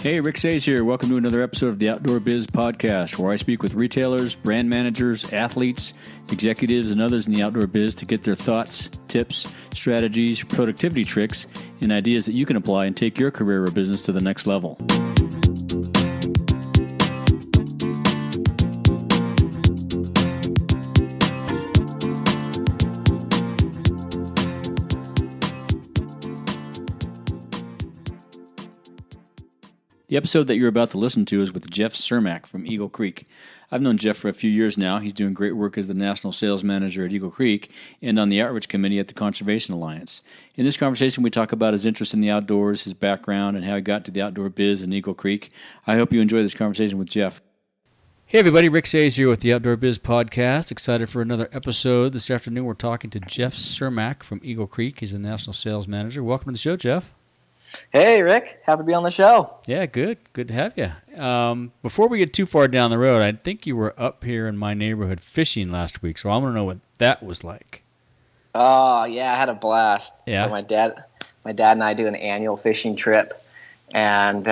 Hey, Rick Sayes here. Welcome to another episode of the Outdoor Biz Podcast, where I speak with retailers, brand managers, athletes, executives, and others in the outdoor biz to get their thoughts, tips, strategies, productivity tricks, and ideas that you can apply and take your career or business to the next level. The episode that you're about to listen to is with Jeff Sermak from Eagle Creek. I've known Jeff for a few years now. He's doing great work as the National Sales Manager at Eagle Creek and on the Outreach Committee at the Conservation Alliance. In this conversation, we talk about his interest in the outdoors, his background, and how he got to the outdoor biz in Eagle Creek. I hope you enjoy this conversation with Jeff. Hey everybody, Rick Sayes here with the Outdoor Biz Podcast. Excited for another episode. This afternoon we're talking to Jeff Sermak from Eagle Creek. He's the National Sales Manager. Welcome to the show, Jeff. Hey, Rick. Happy to be on the show. Yeah, good. Good to have you. Before we get too far down the road, I think you were up here in my neighborhood fishing last week, so I want to know what that was like. Oh, yeah, I had a blast. Yeah. So my dad and I do an annual fishing trip, and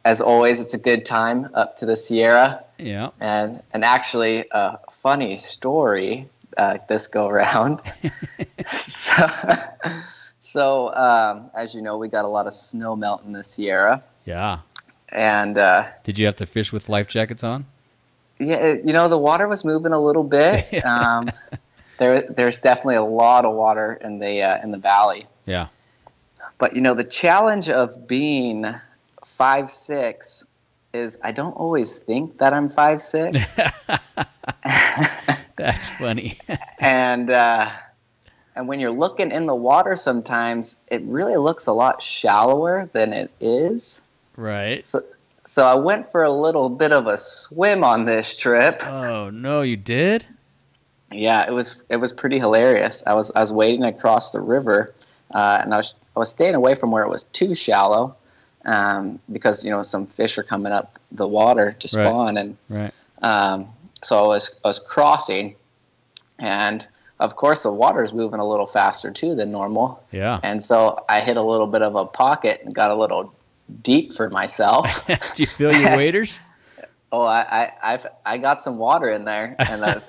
as always, it's a good time up to the Sierra. Yeah. And actually, a funny story this go around. So, as you know, we got a lot of snow melt in the Sierra. Yeah. And did you have to fish with life jackets on? Yeah, the water was moving a little bit. There's definitely a lot of water in the valley. Yeah. But the challenge of being 5'6" is I don't always think that I'm 5'6". That's funny. And when you're looking in the water sometimes, it really looks a lot shallower than it is. Right. So I went for a little bit of a swim on this trip. Oh, no, you did? Yeah, it was pretty hilarious. I was wading across the river, and I was staying away from where it was too shallow, because some fish are coming up the water to spawn, and so I was crossing, and of course, the water's moving a little faster, too, than normal. Yeah. And so I hit a little bit of a pocket and got a little deep for myself. Did you feel your waders? Oh, I got some water in there. And the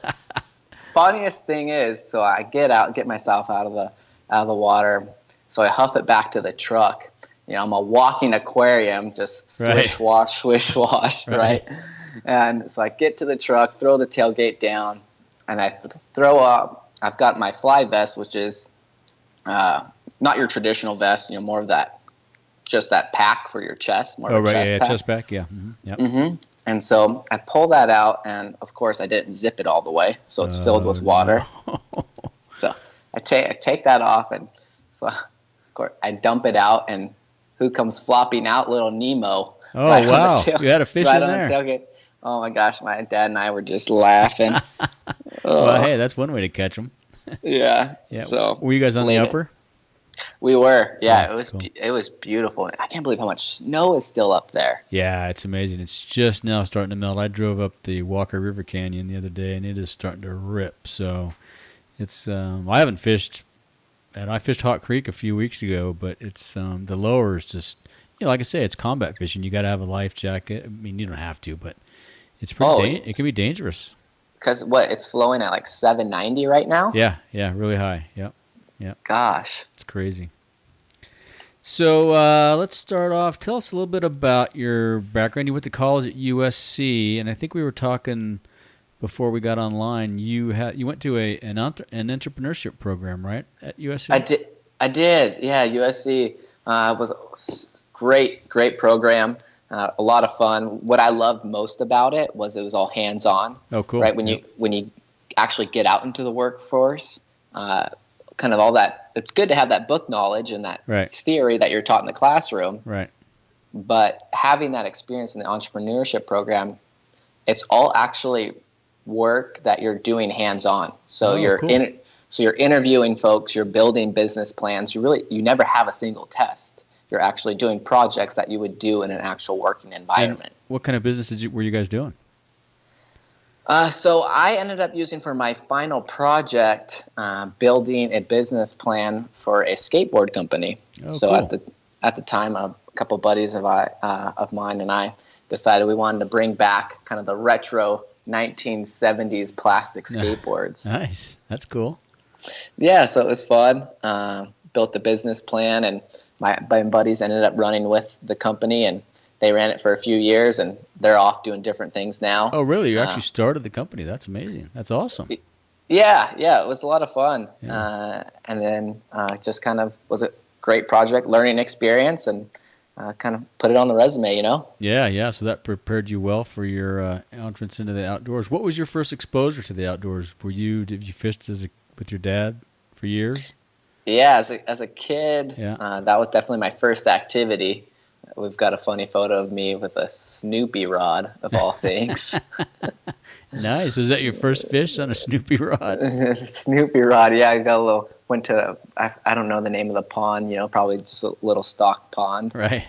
funniest thing is, so I get myself out of the water. So I huff it back to the truck. I'm a walking aquarium, just swish, wash, right? And so I get to the truck, throw the tailgate down, and I throw up. I've got my fly vest, which is not your traditional vest, more of that, just that pack for your chest. More of a chest pack. Chest pack, yeah. Mm-hmm. Yep. Mm-hmm. And so I pull that out, and of course I didn't zip it all the way, so it's filled with water. No. So I take that off, and so of course I dump it out, and who comes flopping out? Little Nemo. Oh, wow. You had a fish in there. On the tailgate. Oh my gosh, my dad and I were just laughing. Well, hey, that's one way to catch them. Yeah. So were you guys on the upper? We were. Yeah, oh, it was beautiful. I can't believe how much snow is still up there. Yeah, it's amazing. It's just now starting to melt. I drove up the Walker River Canyon the other day, and it is starting to rip. So it's I haven't fished, and I fished Hot Creek a few weeks ago, but it's the lower is just like I say, it's combat fishing. You got to have a life jacket. I mean, you don't have to, but it's pretty. It can be dangerous. Because it's flowing at like 790 right now? Yeah, really high. Yep. Gosh. It's crazy. So let's start off. Tell us a little bit about your background. You went to college at USC, and I think we were talking before we got online. You went to an entrepreneurship program, right, at USC? I did. Yeah, USC was a great program. A lot of fun. What I loved most about it was all hands-on. Oh, cool. Right, when you actually get out into the workforce, kind of all that. It's good to have that book knowledge and that theory that you're taught in the classroom. Right. But having that experience in the entrepreneurship program, it's all actually work that you're doing hands-on. So you're interviewing folks, you're building business plans. You never have a single test. You're actually doing projects that you would do in an actual working environment. And what kind of business were you guys doing? So I ended up using for my final project, building a business plan for a skateboard company. Oh, so cool. at the time, a couple buddies of mine and I decided we wanted to bring back kind of the retro 1970s plastic skateboards. Nice. That's cool. Yeah, so it was fun. Built the business plan, and my buddies ended up running with the company, and they ran it for a few years, and they're off doing different things now. Oh, really? You actually started the company? That's amazing. That's awesome. Yeah, it was a lot of fun. Yeah. And then just kind of was a great project, learning experience, and kind of put it on the resume, Yeah. So that prepared you well for your entrance into the outdoors. What was your first exposure to the outdoors? Did you fish with your dad for years? Yeah, as a kid, Yeah. That was definitely my first activity. We've got a funny photo of me with a Snoopy rod, of all things. Nice. Was that your first fish on a Snoopy rod? Snoopy rod, yeah. Went to, I don't know the name of the pond, probably just a little stock pond. Right.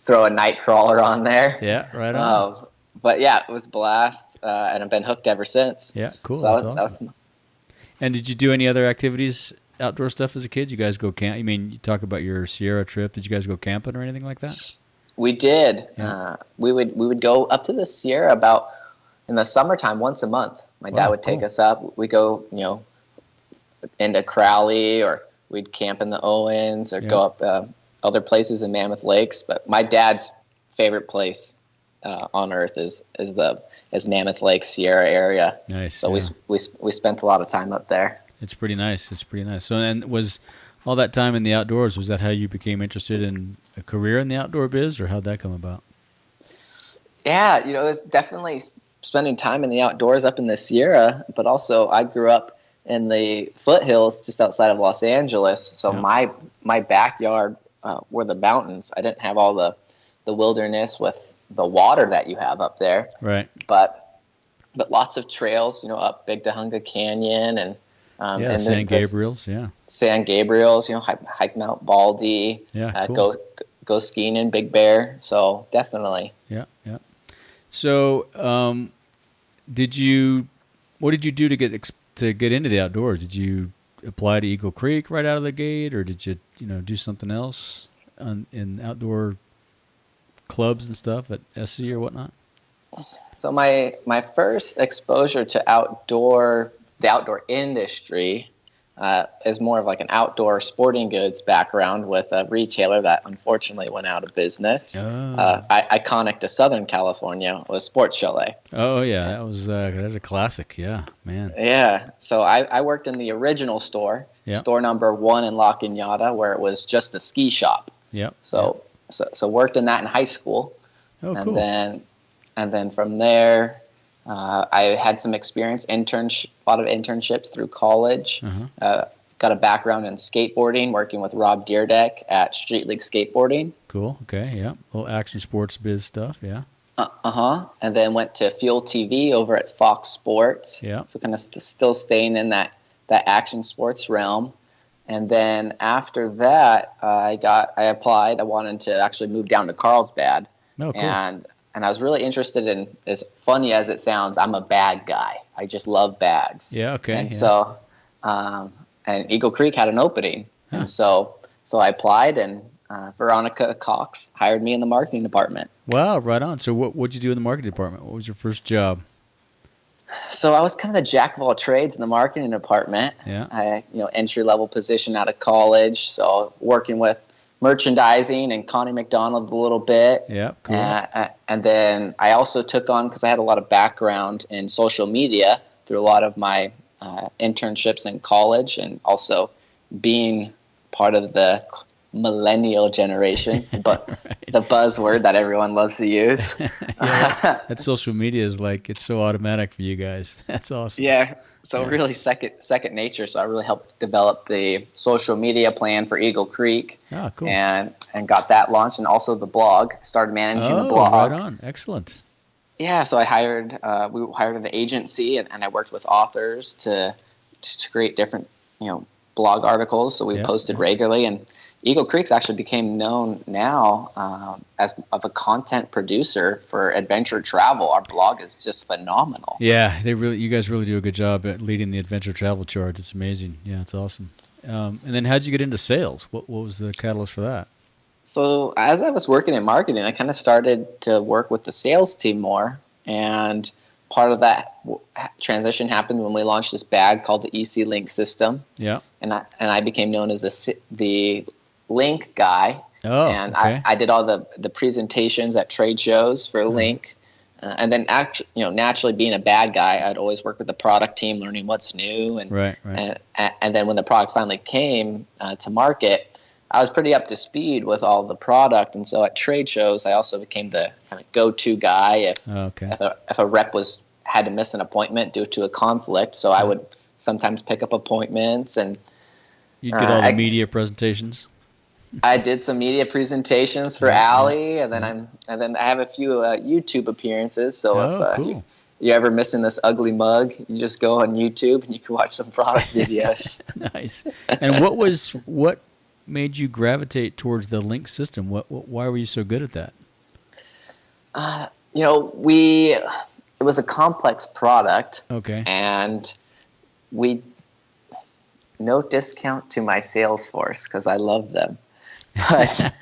Throw a night crawler on there. Yeah, right on. But yeah, it was a blast, and I've been hooked ever since. Yeah, cool. So That's awesome. And did you do any other activities, outdoor stuff as a kid? You guys go camp? You talk about your Sierra trip. Did you guys go camping or anything like that? We did. Yeah. We would go up to the Sierra about in the summertime once a month. My dad would take us up. We go, into Crowley, or we'd camp in the Owens, or go up other places in Mammoth Lakes. But my dad's favorite place on earth is Mammoth Lake, Sierra area. Nice. So we spent a lot of time up there. It's pretty nice. So, and was all that time in the outdoors, was that how you became interested in a career in the outdoor biz, or how'd that come about? Yeah, it was definitely spending time in the outdoors up in the Sierra, but also I grew up in the foothills just outside of Los Angeles. So my backyard were the mountains. I didn't have all the wilderness with the water that you have up there. Right. But lots of trails, up Big Tahunga Canyon and San Gabriel's, San Gabriel's, hike Mount Baldy. Yeah, cool. Go skiing in Big Bear. So definitely. Yeah. So, what did you do to get into the outdoors? Did you apply to Eagle Creek right out of the gate, or did you do something else in outdoor clubs and stuff at SC or whatnot? So my first exposure to the outdoor industry is more of like an outdoor sporting goods background with a retailer that unfortunately went out of business. Iconic to Southern California was Sports Chalet. Oh yeah, that was a classic. Yeah, man. Yeah, so I worked in the original store, store number 1 in La Cañada, where it was just a ski shop. Yep. So worked in that in high school. Oh, and cool. then from there, I had some experience, a lot of internships through college. Got a background in skateboarding, working with Rob Deerdeck at Street League Skateboarding. Cool. Okay. Yeah. A little action sports biz stuff. Yeah. And then went to Fuel TV over at Fox Sports. Yeah. So kind of still staying in that action sports realm. And then after that, I applied. I wanted to actually move down to Carlsbad. Oh, cool. And I was really interested in, as funny as it sounds, I'm a bag guy. I just love bags. Yeah, okay. And so, and Eagle Creek had an opening. Huh. And so I applied, and Veronica Cox hired me in the marketing department. Wow, right on. So what'd you do in the marketing department? What was your first job? So I was kind of the jack of all trades in the marketing department. Yeah. Entry-level position out of college. So working with merchandising and Connie McDonald a little bit. Yeah, cool. And then I also took on, because I had a lot of background in social media through a lot of my internships in college, and also being part of the millennial generation, but right. The buzzword that everyone loves to use. That social media is it's so automatic for you guys. That's awesome. Yeah. So really second nature. So I really helped develop the social media plan for Eagle Creek. Oh, cool. And got that launched, and also the blog. Started managing the blog. Right on. Excellent. Yeah. So we hired an agency, and I worked with authors to create different, blog articles. So we posted regularly, and Eagle Creek's actually became known now as a content producer for adventure travel. Our blog is just phenomenal. Yeah, you guys really do a good job at leading the adventure travel charge. It's amazing. Yeah, it's awesome. And then how'd you get into sales? What was the catalyst for that? So as I was working in marketing, I kind of started to work with the sales team more, and part of that transition happened when we launched this bag called the EC Link system. Yeah. And I became known as the Link guy. Oh, and okay. I did all the presentations at trade shows for Link. And then naturally being a bad guy, I'd always work with the product team, learning what's new. And Right. and then when the product finally came to market, I was pretty up to speed with all the product. And so at trade shows, I also became the kind of go-to guy if a rep had to miss an appointment due to a conflict. So I would sometimes pick up appointments, and you'd get all the media presentations. I did some media presentations for Allie, and then I have a few YouTube appearance. So if you're ever missing this ugly mug, you just go on YouTube and you can watch some product videos. Nice. And what made you gravitate towards the Link system? Why were you so good at that? It was a complex product. Okay. And no discount to my sales force because I love them. But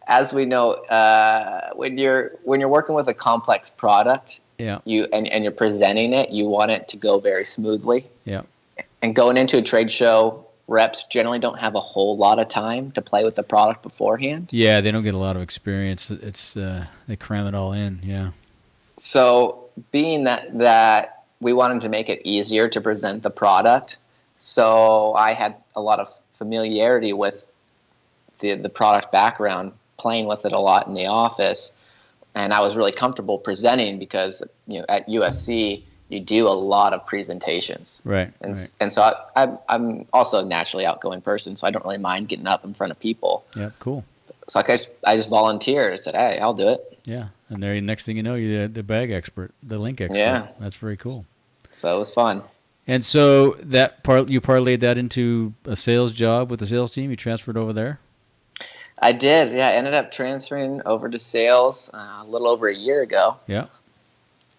as we know, when you're working with a complex product, and you're presenting it, you want it to go very smoothly. Yeah. And going into a trade show, reps generally don't have a whole lot of time to play with the product beforehand. Yeah, they don't get a lot of experience. It's they cram it all in. Yeah. So being that we wanted to make it easier to present the product, so I had a lot of familiarity with the product background, playing with it a lot in the office, and I was really comfortable presenting because at USC you do a lot of presentations, right? And so I'm also a naturally outgoing person, so I don't really mind getting up in front of people. Yeah, cool. So I just volunteered. I said, "Hey, I'll do it." Yeah, and there, next thing you know, you're the bag expert, the Link expert. Yeah, that's very cool. So it was fun. And so that you parlayed that into a sales job with the sales team. You transferred over there. I did. Yeah, I ended up transferring over to sales a little over a year ago. Yeah.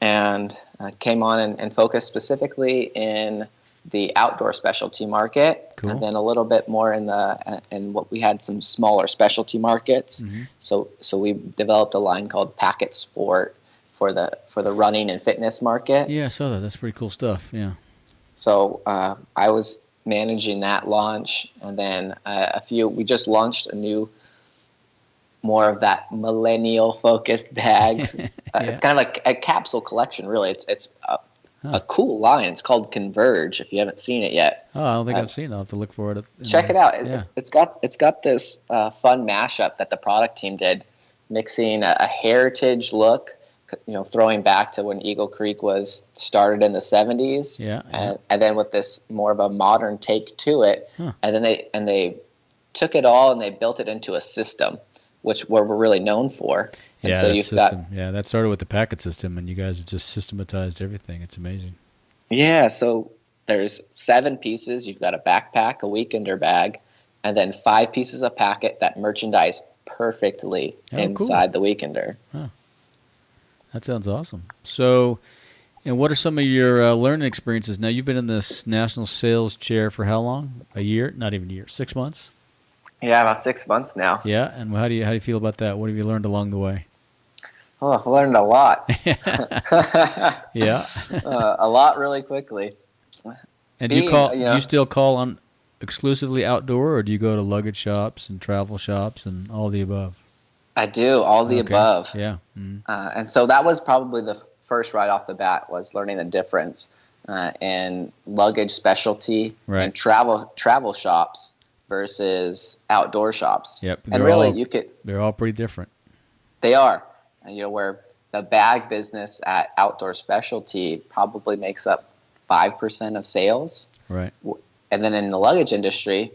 And came on and focused specifically in the outdoor specialty market, cool. And then a little bit more in what we had some smaller specialty markets. Mm-hmm. So we developed a line called Packet Sport for the running and fitness market. Yeah, I saw that. That's pretty cool stuff. Yeah. So I was managing that launch, and then we just launched a new, more of that millennial focused bags. It's kind of like a capsule collection, really. It's a cool line. It's called Converge. If you haven't seen it yet, I don't think I've seen it. I'll have to look for it. Check it out. It's got this fun mashup that the product team did, mixing a heritage look, throwing back to when Eagle Creek was started in the 70s, and then with this more of a modern take to it, and then they took it all and they built it into a system, which we're really known for. And so that started with the packet system, and you guys have just systematized everything. It's amazing. Yeah, so there's 7 pieces. You've got a backpack, a weekender bag, and then 5 pieces of packet that merchandise perfectly inside the weekender. Huh. That sounds awesome. So, and what are some of your learning experiences? Now, you've been in this national sales chair for how long? A year? Not even a year. 6 months? Yeah, about 6 months now. Yeah, and how do you feel about that? What have you learned along the way? Oh, I've learned a lot. Yeah. A lot really quickly. And do you still call on exclusively outdoor, or do you go to luggage shops and travel shops and all the above? I do, all the above. Yeah. Mm-hmm. And so that was probably the first right off the bat, was learning the difference in luggage specialty and travel shops versus outdoor shops. Yep. And really, they're all pretty different. They are. Where the bag business at outdoor specialty probably makes up 5% of sales. Right. And then in the luggage industry,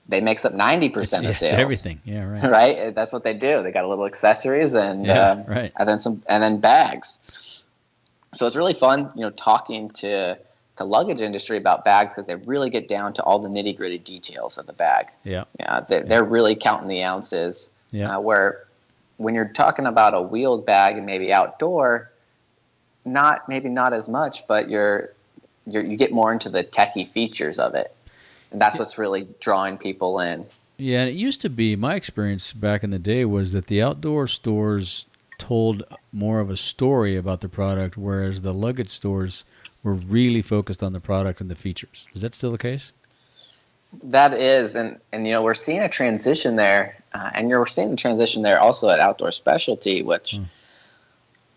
they makes up 90% of sales. It's everything. Yeah, right. Right? That's what they do. They got a little accessories and and then bags. So it's really fun, talking to luggage industry about bags, because they really get down to all the nitty-gritty details of the bag. Yeah. They're really counting the ounces. Yeah. Where when you're talking about a wheeled bag and maybe outdoor, not as much, but you get more into the techie features of it, and that's what's really drawing people in. Yeah, and it used to be, my experience back in the day was that the outdoor stores told more of a story about the product, whereas the luggage stores were really focused on the product and the features. Is that still the case? That is, and we're seeing a transition there, and you're seeing the transition there also at Outdoor Specialty, which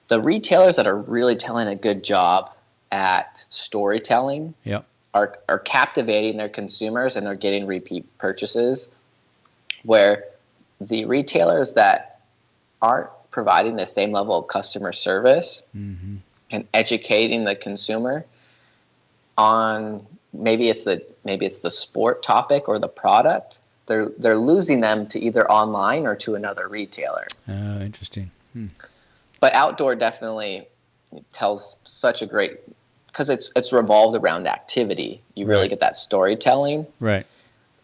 the retailers that are really telling a good job at storytelling Yep. are captivating their consumers, and they're getting repeat purchases, where the retailers that aren't providing the same level of customer service and educating the consumer on maybe it's the sport topic or the product, they're losing them to either online or to another retailer. Interesting. But outdoor definitely tells such a great, because it's revolved around activity. You really get that storytelling, Right.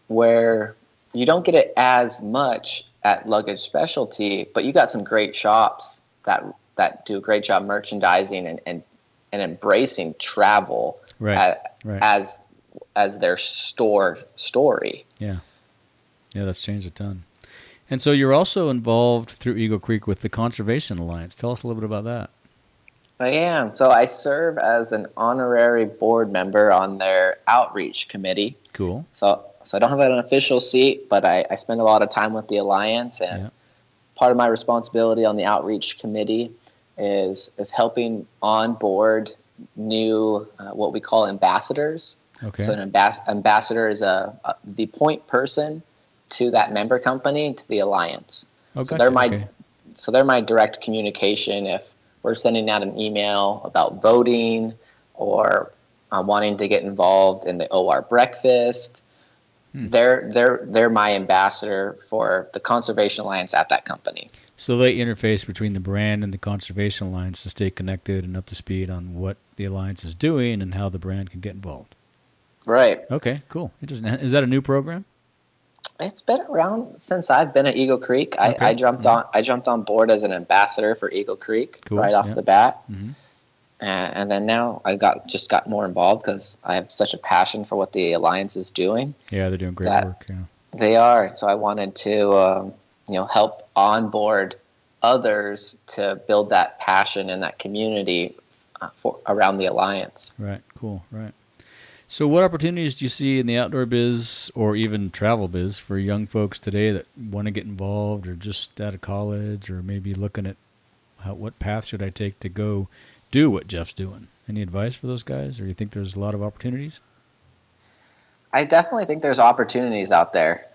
where you don't get it as much at Luggage Specialty, but you got some great shops that do a great job merchandising and embracing travel as their story. Yeah, that's changed a ton. And so you're also involved through Eagle Creek with the Conservation Alliance. Tell us a little bit about that. I am. So I serve as an honorary board member on their outreach committee. Cool. So I don't have an official seat, but I spend a lot of time with the Alliance, and part of my responsibility on the outreach committee is helping onboard new what we call ambassadors. Okay. So an ambassador is the point person to that member company, to the Alliance. Oh, so gotcha. they're my direct communication if we're sending out an email about voting or wanting to get involved in the OR breakfast. They're my ambassador for the Conservation Alliance at that company. So they interface between the brand and the Conservation Alliance to stay connected and up to speed on what the Alliance is doing and how the brand can get involved. Right. Okay, cool. Interesting. Is that a new program? It's been around since I've been at Eagle Creek. I jumped on board as an ambassador for Eagle Creek right off the bat. And then now I just got more involved because I have such a passion for what the Alliance is doing. Yeah, they're doing great work. Yeah. They are. So I wanted to help onboard others to build that passion and that community around the Alliance. Right. Cool. Right. So what opportunities do you see in the outdoor biz or even travel biz for young folks today that want to get involved or just out of college or maybe looking at what path should I take to go do what Jeff's doing? Any advice for those guys, or you think there's a lot of opportunities? I definitely think there's opportunities out there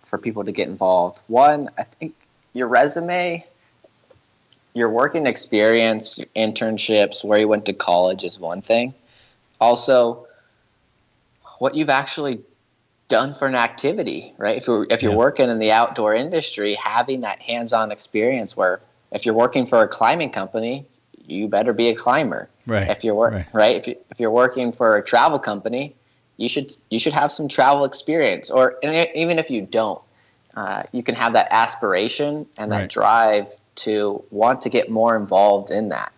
for people to get involved. One, I think your resume, your working experience, your internships, where you went to college is one thing. Also, what you've actually done for an activity, right? If you're working in the outdoor industry, having that hands-on experience where if you're working for a climbing company, you better be a climber. Right. If you're if you're working for a travel company, you should have some travel experience. Or even if you don't, you can have that aspiration and that drive to want to get more involved in that.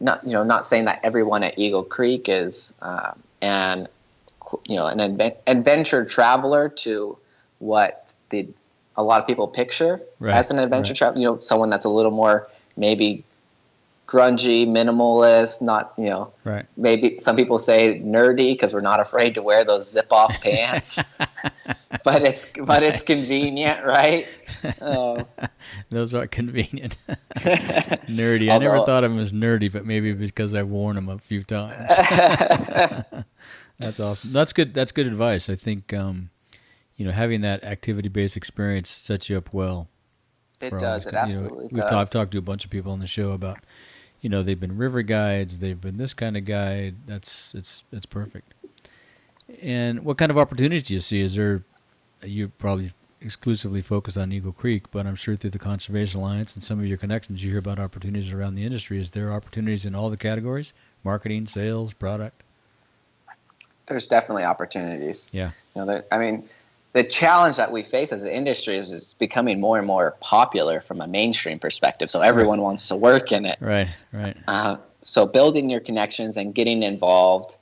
Not saying that everyone at Eagle Creek is an adventure traveler to what a lot of people picture as an adventure traveler. Someone that's a little more maybe grungy, minimalist, not maybe some people say nerdy because we're not afraid to wear those zip off pants. but it's convenient, right? Those are convenient. Nerdy. I never thought of them as nerdy, but maybe because I've worn them a few times. That's awesome. That's good. That's good advice. I think having that activity-based experience sets you up well. It does. It absolutely does. I've talked to a bunch of people on the show about, they've been river guides, they've been this kind of guide. It's perfect. And what kind of opportunities do you see? You probably exclusively focus on Eagle Creek, but I'm sure through the Conservation Alliance and some of your connections, you hear about opportunities around the industry. Is there opportunities in all the categories? Marketing, sales, product? There's definitely opportunities. Yeah. The challenge that we face as an industry is becoming more and more popular from a mainstream perspective. So everyone wants to work in it. Right. So building your connections and getting involved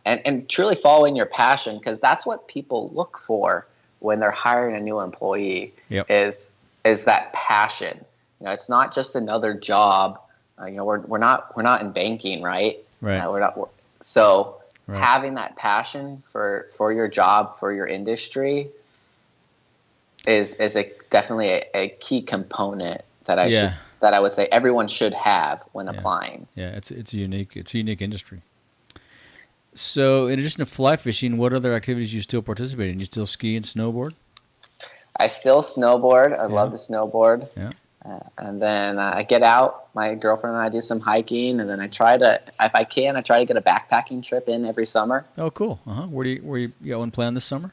and truly following your passion, because that's what people look for when they're hiring a new employee Yep. is that passion. It's not just another job. We're not in banking, right? Right. So Right. having that passion for your job, for your industry, is definitely a key component that I would say everyone should have when applying. Yeah, it's a unique industry. So, in addition to fly fishing, what other activities do you still participate in? You still ski and snowboard? I still snowboard. I love to snowboard. Yeah. And then I get out. My girlfriend and I do some hiking, and then if I can, I try to get a backpacking trip in every summer. Oh, cool. Where you got one planned this summer?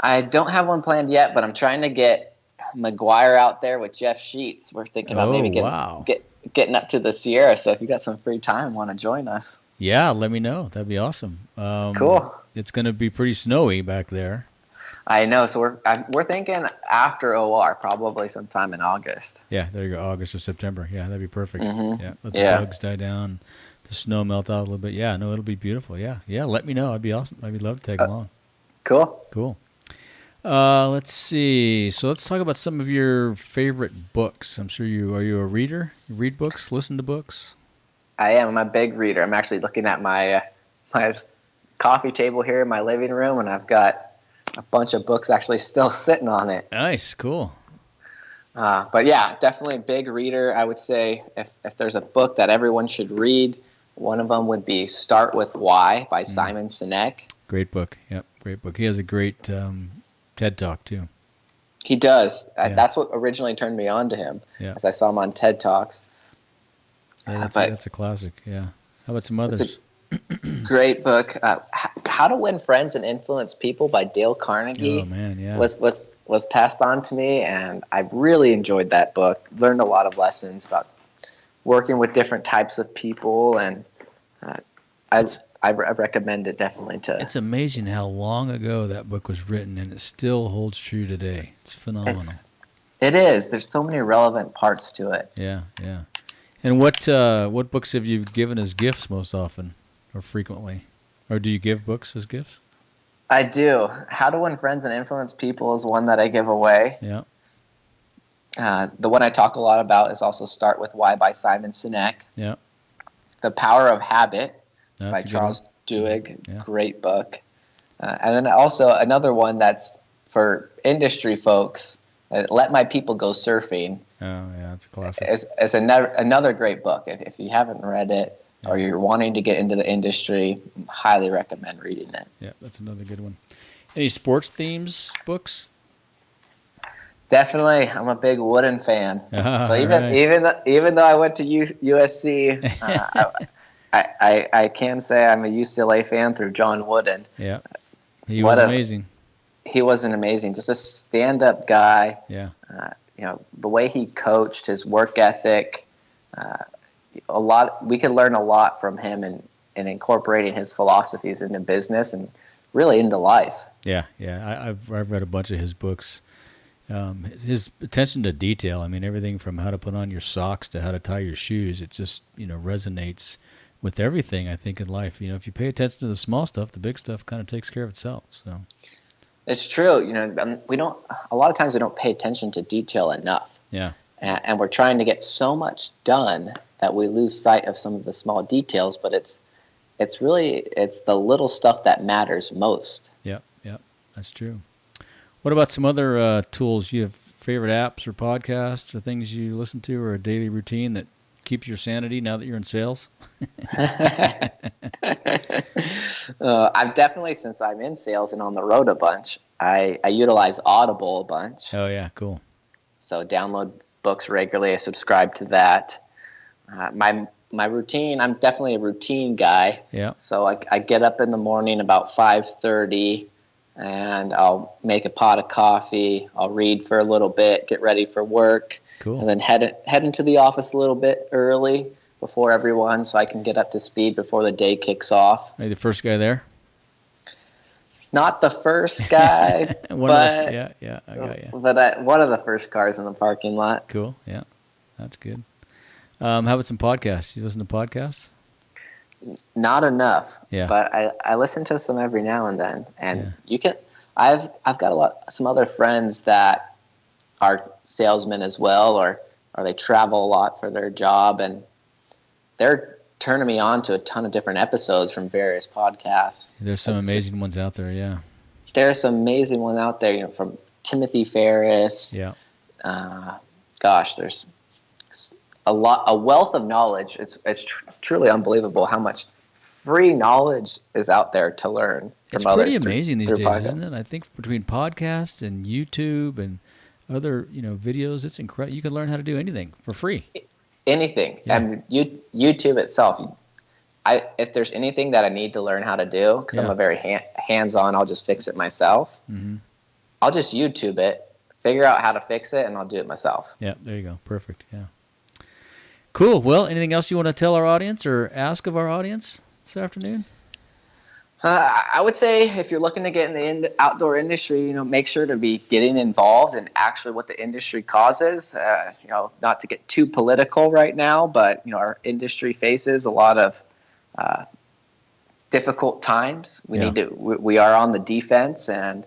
I don't have one planned yet, but I'm trying to get McGuire out there with Jeff Sheets. We're thinking about maybe getting up to the Sierra. So if you got some free time, want to join us? Yeah, let me know. That'd be awesome. Cool. It's going to be pretty snowy back there. I know. So we're thinking after OR, probably sometime in August. Yeah, there you go. August or September. Yeah, that'd be perfect. Mm-hmm. Yeah, let the bugs die down, the snow melt out a little bit. Yeah, no, it'll be beautiful. Yeah, let me know. It'd be awesome. I'd love to tag along. Cool. Let's see. So let's talk about some of your favorite books. I'm sure are you a reader? You read books? Listen to books? I am. I'm a big reader. I'm actually looking at my coffee table here in my living room, and I've got a bunch of books actually still sitting on it. Nice, cool. But yeah, definitely a big reader. I would say if there's a book that everyone should read, one of them would be Start With Why by Simon Sinek. Great book. Yep, great book. He has a great TED Talk too. He does. That's what originally turned me on to him, as I saw him on TED Talks. Yeah, that's a classic. Yeah. How about some others? Great book. How to Win Friends and Influence People by Dale Carnegie. Oh man, yeah. Was passed on to me, and I really enjoyed that book. Learned a lot of lessons about working with different types of people, and I recommend it definitely to. It's amazing how long ago that book was written, and it still holds true today. It's phenomenal. It is. There's so many relevant parts to it. Yeah. And what books have you given as gifts most often or frequently? Or do you give books as gifts? I do. How to Win Friends and Influence People is one that I give away. Yeah. The one I talk a lot about is also Start With Why by Simon Sinek. Yeah. The Power of Habit That's by Charles Duhigg. Yeah. Great book. And then also another one that's for industry folks, Let My People Go Surfing. Oh, yeah, it's a classic. It's another great book. If you haven't read it or you're wanting to get into the industry, highly recommend reading it. Yeah, that's another good one. Any sports themes books? Definitely. I'm a big Wooden fan. So even though I went to USC, I can say I'm a UCLA fan through John Wooden. Yeah, he was amazing. He was an amazing, just a stand-up guy. Yeah. The way he coached, his work ethic, we could learn a lot from him in incorporating his philosophies into business and really into life. Yeah. I've read a bunch of his books. His attention to detail. I mean, everything from how to put on your socks to how to tie your shoes. It just resonates with everything, I think, in life. If you pay attention to the small stuff, the big stuff kind of takes care of itself. So. It's true. We don't. A lot of times we don't pay attention to detail enough. Yeah. And we're trying to get so much done that we lose sight of some of the small details. But it's the little stuff that matters most. Yep. That's true. What about some other tools? You have favorite apps or podcasts or things you listen to, or a daily routine that keeps your sanity now that you're in sales? I've definitely, since I'm in sales and on the road a bunch, I utilize Audible a bunch. Oh, yeah, cool. So download books regularly. I subscribe to that. My routine, I'm definitely a routine guy. Yeah. So I get up in the morning about 5:30, and I'll make a pot of coffee. I'll read for a little bit, get ready for work. Cool. And then head into the office a little bit early before everyone, so I can get up to speed before the day kicks off. Are you the first guy there? Not the first guy, I got you. But one of the first cars in the parking lot. Cool. Yeah, that's good. How about some podcasts? You listen to podcasts? Not enough. Yeah. But I listen to some every now and then, and you can. I've got some other friends that are salesmen as well, or they travel a lot for their job, and they're turning me on to a ton of different episodes from various podcasts. There's some amazing ones out there, yeah. There's some amazing one out there, you know, from Timothy Ferriss. Yeah. Gosh, there's a wealth of knowledge. It's truly unbelievable how much free knowledge is out there to learn from others. It's pretty amazing these days, podcasts. Isn't it? I think between podcasts and YouTube and other, videos, it's incredible. You can learn how to do anything for free. Anything. Yeah. And YouTube itself, if there's anything that I need to learn how to do, because I'm a very hands-on, I'll just fix it myself. Mm-hmm. I'll just YouTube it, figure out how to fix it, and I'll do it myself. Yeah, there you go. Perfect. Yeah. Cool. Well, anything else you want to tell our audience or ask of our audience this afternoon? I would say if you're looking to get in the outdoor industry, make sure to be getting involved in actually what the industry causes. Not to get too political right now, but our industry faces a lot of difficult times. We are on the defense, and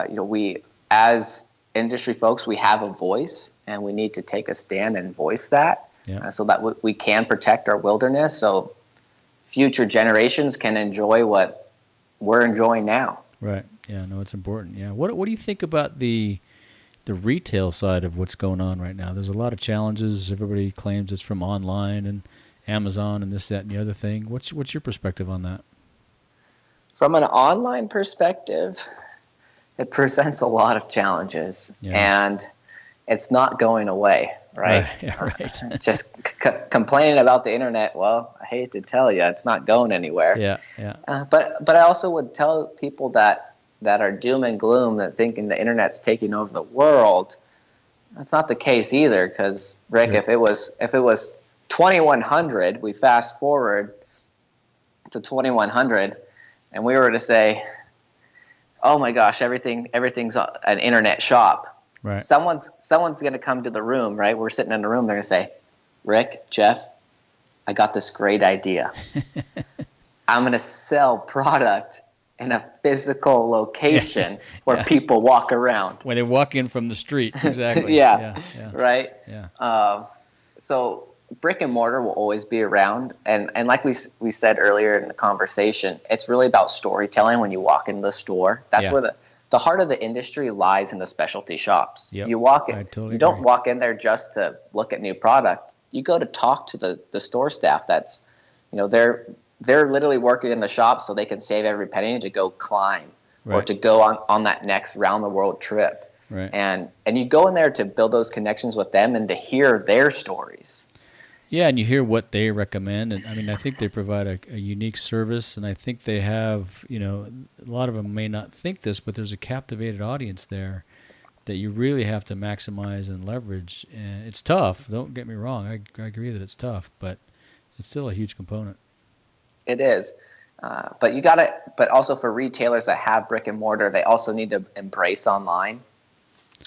we as industry folks, we have a voice, and we need to take a stand and voice that, so that we can protect our wilderness, so future generations can enjoy what we're enjoying now. Right. Yeah. No, it's important. Yeah. What do you think about the retail side of what's going on right now? There's a lot of challenges. Everybody claims it's from online and Amazon and this, that, and the other thing. What's your perspective on that? From an online perspective, it presents a lot of challenges, and it's not going away. Right. Right. Just complaining about the internet. Well, I hate to tell you, it's not going anywhere. Yeah. But I also would tell people that are doom and gloom, that thinking the internet's taking over the world. That's not the case either. Because Rick, if it was 2100, we fast forward to 2100, and we were to say, "Oh my gosh, everything's an internet shop." Right. Someone's going to come to the room, right? We're sitting in the room. They're going to say, "Rick, Jeff, I got this great idea. I'm going to sell product in a physical location where people walk around." When they walk in from the street, exactly. Yeah. Right? Yeah. So brick and mortar will always be around. And like we said earlier in the conversation, it's really about storytelling when you walk into the store. That's where the heart of the industry lies in the specialty shops. Yep. You walk in, totally don't agree. walk in there just to look at new product. You go to talk to the store staff. That's, they're literally working in the shop so they can save every penny to go climb or to go on that next round the world trip. Right. And you go in there to build those connections with them and to hear their stories. Yeah, and you hear what they recommend, and I think they provide a unique service, and I think they have, a lot of them may not think this, but there's a captivated audience there that you really have to maximize and leverage. And it's tough. Don't get me wrong. I agree that it's tough, but it's still a huge component. It is. But also for retailers that have brick and mortar, they also need to embrace online.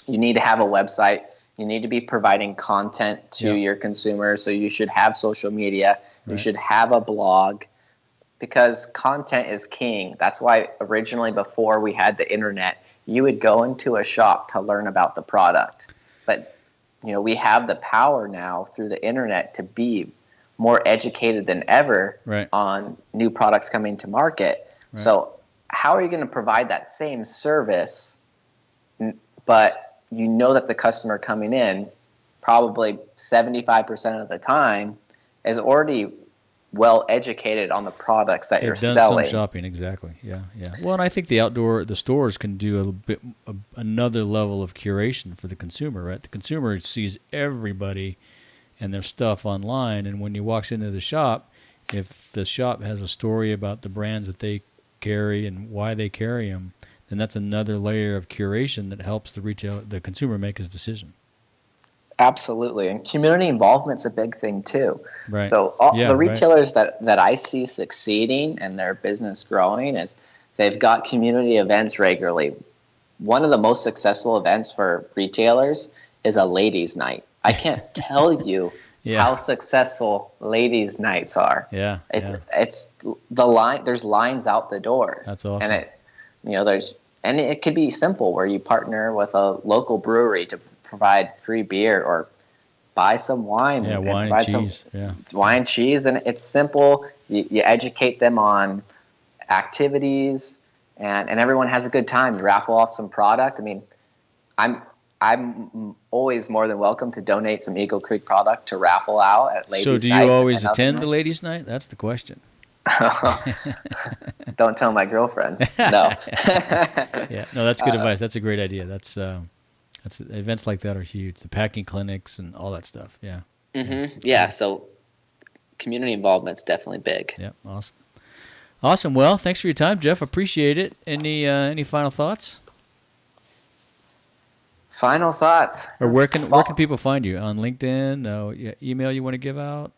You need to have a website. You need to be providing content to your consumers. So you should have social media. You should have a blog, because content is king. That's why originally, before we had the internet, you would go into a shop to learn about the product. But we have the power now through the internet to be more educated than ever on new products coming to market. Right. So how are you going to provide that same service, but that the customer coming in, probably 75% of the time, is already well educated on the products that you're selling. They've done some shopping, exactly. Yeah. Well, and I think the stores can do another level of curation for the consumer, right? The consumer sees everybody and their stuff online, and when he walks into the shop, if the shop has a story about the brands that they carry and why they carry them, then that's another layer of curation that helps the consumer make his decision. Absolutely. And community involvement's a big thing too. Right. So the retailers that I see succeeding and their business growing is they've got community events regularly. One of the most successful events for retailers is a ladies' night. I can't tell you how successful ladies' nights are. It's the line. There's lines out the doors. That's awesome. And there's and it could be simple where you partner with a local brewery to provide free beer or buy some wine. Yeah, and wine and cheese. Wine, cheese, and it's simple. You educate them on activities, and everyone has a good time. You raffle off some product. I mean, I'm always more than welcome to donate some Eagle Creek product to raffle out at ladies' nights. So do you always attend the ladies' night? That's the question. Don't tell my girlfriend. No. Yeah, no, that's good advice. That's a great idea. That's events like that are huge. The packing clinics and all that stuff. Yeah. Mm-hmm. Yeah. So community involvement's definitely big. Yeah. Awesome. Well, thanks for your time, Jeff. Appreciate it. Any final thoughts? Final thoughts. Or where can people find you? On LinkedIn? Email you want to give out?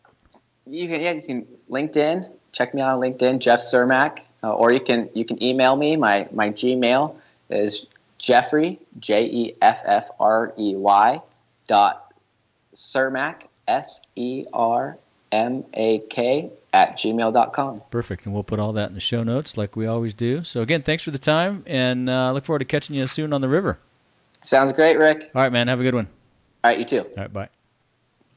You can LinkedIn. Check me out on LinkedIn, Jeff Sermak, or you can email me. My Gmail is Jeffrey Jeffrey .Sermak SERMAK @gmail.com. Perfect, and we'll put all that in the show notes like we always do. So again, thanks for the time, and look forward to catching you soon on the river. Sounds great, Rick. All right, man. Have a good one. All right, you too. All right, bye.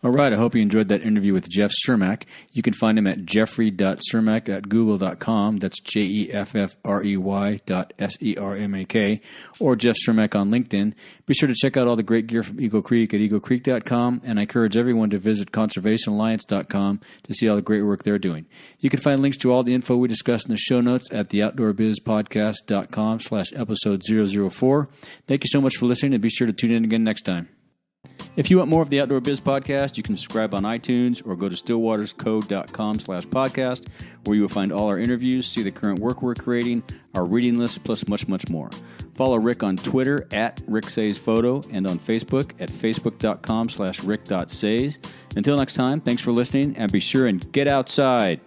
All right, I hope you enjoyed that interview with Jeff Sermak. You can find him at jeffrey.sermak@google.com. That's JEFFREY.SERMAK, or Jeff Sermak on LinkedIn. Be sure to check out all the great gear from Eagle Creek at eaglecreek.com, and I encourage everyone to visit conservationalliance.com to see all the great work they're doing. You can find links to all the info we discussed in the show notes at theoutdoorbizpodcast.com/episode 004. Thank you so much for listening, and be sure to tune in again next time. If you want more of the Outdoor Biz Podcast, you can subscribe on iTunes or go to stillwaterscode.com/podcast, where you will find all our interviews, see the current work we're creating, our reading list, plus much, much more. Follow Rick on Twitter at RickSaysPhoto and on Facebook at facebook.com/rick.says. Until next time, thanks for listening, and be sure and get outside.